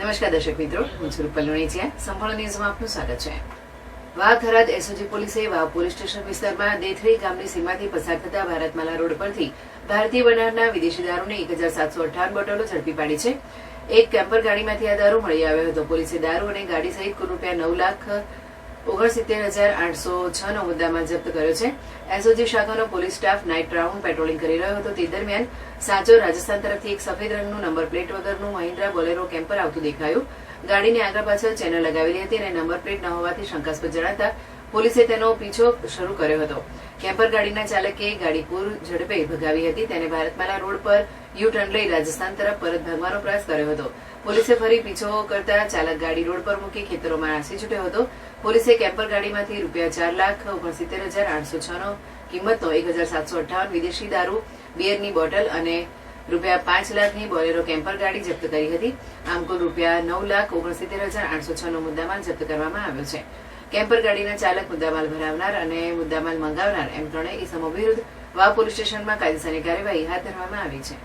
નમસ્કાર દર્શક મિત્રો, હું છું રૂપલ લોણીચિયા. સંપૂર્ણ ન્યૂઝમાં આપનું સ્વાગત છે. વાવ થરાદ એસઓજી પોલીસે વાવ પોલીસ સ્ટેશન વિસ્તારમાં દેથરી ગામની સીમાથી પસાર થતા ભારતમાલા રોડ પરથી ભારતીય બનાવના વિદેશી દારૂની 1758 બોટલો ઝડપી પાડી છે. એક કેમ્પર ગાડીમાંથી આ દારૂ મળી આવ્યો હતો. પોલીસે દારૂ અને ગાડી સહિત કુલ ₹9,69,806 નો મુદ્દામાલ જપ્ત કર્યો છે. એસઓજી શાખાનો police staff night round patrolling કરી રહ્યો હતો. તે દરમિયાન સાંચોર રાજસ્થાન તરફથી એક સફેદ રંગનું નંબર પ્લેટ વગરનું મહિન્દ્રા બોલેરો કેમ્પર આવતું દેખાયું. ગાડીની આગળ પાછળ ચેનલ લગાવેલી હતી અને નંબર પ્લેટ ન હોવાથી શંકાસ્પદ જણાતા પોલીસે તેનો પીછો શરૂ કર્યો હતો. કેમ્પર ગાડીના ચાલકે ગાડી પૂર ઝડપે ભગાવી હતી. તેને ભારતમાલા રોડ પર યુ ટર્ન લઈ રાજસ્થાન તરફ પરત ભાગવાનો પ્રયાસ કર્યો હતો. પોલીસે ફરી પીછો કરતા ચાલક ગાડી રોડ પર મૂકી ખેતરોમાં નાસી છૂટ્યો હતો. પોલીસે કેમ્પર ગાડીમાંથી ₹4,69,806 નો કિંમતનો 1758 વિદેશી દારૂ, બિયરની બોટલ અને ₹5 લાખની બોલેરો કેમ્પર ગાડી જપ્ત કરી હતી. આમ કુલ ₹9,69,806 નો મુદ્દામાલ જપ્ત કરવામાં આવ્યો છે. કેમ્પર ગાડીના ચાલક, મુદ્દામાલ ભરાવનાર અને મુદ્દામાલ મંગાવનાર એમ ત્રણેય ઇસમો વિરુદ્ધ વાવ પોલીસ સ્ટેશનમાં કાયદેસરની કાર્યવાહી હાથ ધરવામાં આવી છે.